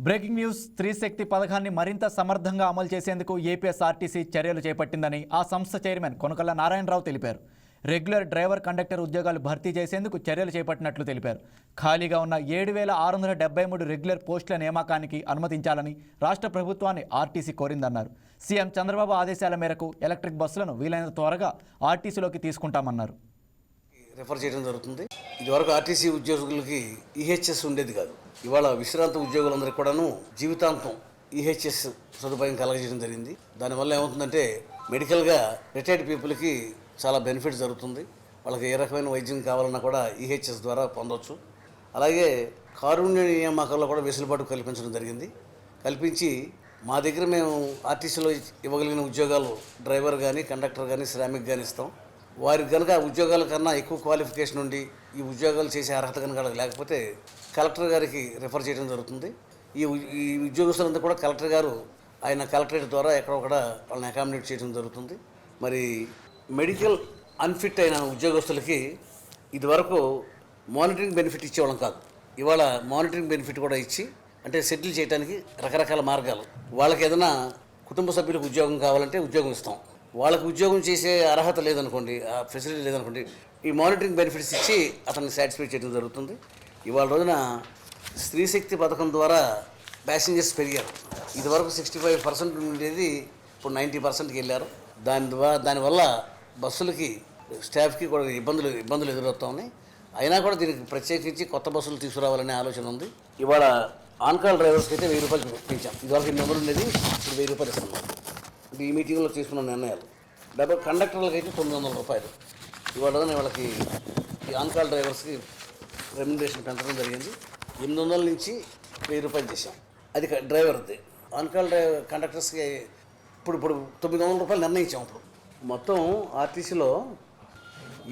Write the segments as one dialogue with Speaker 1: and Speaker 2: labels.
Speaker 1: Breaking news. స్త్రీ శక్తి పథకాన్ని మరింత సమర్థంగా అమలు చేసేందుకు ఏపీఎస్ఆర్టీసీ చర్యలు చేపట్టిందని ఆ సంస్థ చైర్మన్ కొనకళ్ళ నారాయణరావు తెలిపారు. రెగ్యులర్ డ్రైవర్ కండక్టర్ ఉద్యోగాలు భర్తీ చేసేందుకు చర్యలు చేపట్టినట్లు తెలిపారు. ఖాళీగా ఉన్న 7,673 రెగ్యులర్ పోస్టుల నియామకానికి అనుమతించాలని రాష్ట్ర ప్రభుత్వాన్ని ఆర్టీసీ కోరిందన్నారు. సీఎం చంద్రబాబు ఆదేశాల మేరకు ఎలక్ట్రిక్ బస్సులను వీలైనంత త్వరగా ఆర్టీసీలోకి తీసుకుంటామన్నారు.
Speaker 2: రిఫర్ చేయడం జరుగుతుంది. ఇదివరకు ఆర్టీసీ ఉద్యోగులకి ఈహెచ్ఎస్ ఉండేది కాదు. ఇవాళ విశ్రాంత ఉద్యోగులందరికీ కూడాను జీవితాంతం ఈహెచ్ఎస్ సదుపాయం కలగజేయడం జరిగింది. దానివల్ల ఏమవుతుందంటే మెడికల్గా రిటైర్డ్ పీపుల్కి చాలా బెనిఫిట్ జరుగుతుంది. వాళ్ళకి ఏ రకమైన వైద్యం కావాలన్నా కూడా ఈహెచ్ఎస్ ద్వారా పొందవచ్చు. అలాగే కారుణ్య నియామకాల్లో కూడా వెసులుబాటు కల్పించడం జరిగింది. కల్పించి మా దగ్గర మేము ఆర్టీసీలో ఇవ్వగలిగిన ఉద్యోగాలు డ్రైవర్ కానీ, కండక్టర్ కానీ, శ్రామిక్ కానీ ఇస్తాం. వారికి కనుక ఉద్యోగాల కన్నా ఎక్కువ క్వాలిఫికేషన్ ఉండి ఈ ఉద్యోగాలు చేసే అర్హత కనుక లేకపోతే కలెక్టర్ గారికి రిఫర్ చేయడం జరుగుతుంది. ఈ ఉద్యోగస్తులంతా కూడా కలెక్టర్ గారు ఆయన కలెక్టరేట్ ద్వారా ఎక్కడొక్కడ వాళ్ళని అకామిడేట్ చేయడం జరుగుతుంది. మరి మెడికల్ అన్ఫిట్ అయిన ఉద్యోగస్తులకి ఇదివరకు మానిటరింగ్ బెనిఫిట్ ఇచ్చేవాళ్ళం కాదు. ఇవాళ మానిటరింగ్ బెనిఫిట్ కూడా ఇచ్చి అంటే సెటిల్ చేయడానికి రకరకాల మార్గాలు. వాళ్ళకి ఏదైనా కుటుంబ సభ్యులకు ఉద్యోగం కావాలంటే ఉద్యోగం ఇస్తాం. వాళ్ళకి ఉద్యోగం చేసే అర్హత లేదనుకోండి, ఆ ఫెసిలిటీ లేదనుకోండి, ఈ మానిటరింగ్ బెనిఫిట్స్ ఇచ్చి అతన్ని సాటిస్ఫై చేయడం జరుగుతుంది. ఇవాళ రోజున స్త్రీ శక్తి పథకం ద్వారా ప్యాసింజర్స్ పెరిగారు. ఇదివరకు 65% ఉండేది ఇప్పుడు 90%కి వెళ్ళారు. దానివల్ల బస్సులకి స్టాఫ్కి కూడా ఇబ్బందులు ఎదురవుతా ఉన్నాయి. అయినా కూడా దీనికి ప్రత్యేకించి కొత్త బస్సులు తీసుకురావాలనే ఆలోచన ఉంది. ఇవాళ ఆన్కాల్ డ్రైవర్స్కి అయితే 1000 రూపాయలు పెంచాం. ఇదివరకు 800 ఉండేది, ఇప్పుడు 1000 రూపాయలు ఇస్తున్నాం. ఈ మీటింగ్లో తీసుకున్న నిర్ణయాలు. కండక్టర్లకు అయితే 900 రూపాయలు. ఇవాళ వాళ్ళకి ఈ ఆన్కాల్ డ్రైవర్స్కి రెమ్యునరేషన్ పెంచడం జరిగింది. 800 నుంచి 1000 రూపాయలు చేశాం. అది డ్రైవర్ది. ఆన్కాల్ కండక్టర్స్కి ఇప్పుడు 900 రూపాయలు నిర్ణయించాం. ఇప్పుడు మొత్తం ఆర్టీసీలో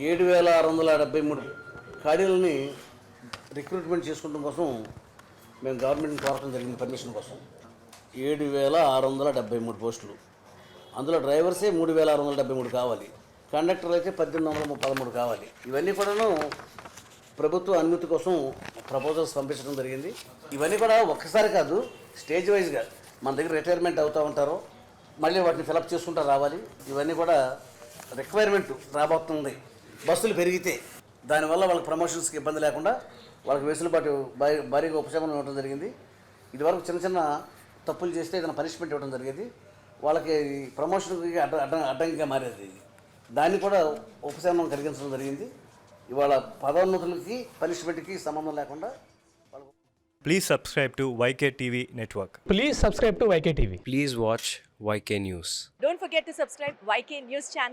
Speaker 2: 7,673 ఖాళీలని రిక్రూట్మెంట్ చేసుకోవడం కోసం మేము గవర్నమెంట్ని కోరటం జరిగింది. పర్మిషన్ కోసం 7,673 పోస్టులు. అందులో డ్రైవర్సే 3,673 కావాలి. కండక్టర్లు అయితే 1,813 కావాలి. ఇవన్నీ కూడాను ప్రభుత్వ అనుమతి కోసం ప్రపోజల్స్ పంపించడం జరిగింది. ఇవన్నీ కూడా ఒక్కసారి కాదు, స్టేజ్ వైజ్గా మన దగ్గర రిటైర్మెంట్ అవుతూ ఉంటారో మళ్ళీ వాటిని ఫిలప్ చేసుకుంటూ రావాలి. ఇవన్నీ కూడా రిక్వైర్మెంట్ రాబోతుంది. బస్సులు పెరిగితే దానివల్ల వాళ్ళకి ప్రమోషన్స్కి ఇబ్బంది లేకుండా వాళ్ళకి వెసులుబాటు భారీగా ఉపశమనం ఇవ్వడం జరిగింది. ఇదివరకు చిన్న చిన్న తప్పులు చేస్తే ఏదైనా పనిష్మెంట్ ఇవ్వడం జరిగేది. వాళ్ళకి ప్రమోషన్కి అడ్డంకిగా మారేది. దాన్ని కూడా ఉపశమనం కలిగించడం జరిగింది. ఇవాళ పదోన్నతులకి పనిష్మెంట్కి సంబంధం లేకుండా.
Speaker 3: Please subscribe to YK TV Network.
Speaker 4: Please subscribe to YK TV.
Speaker 5: Please watch YK News.
Speaker 6: Don't forget to subscribe YK News channel.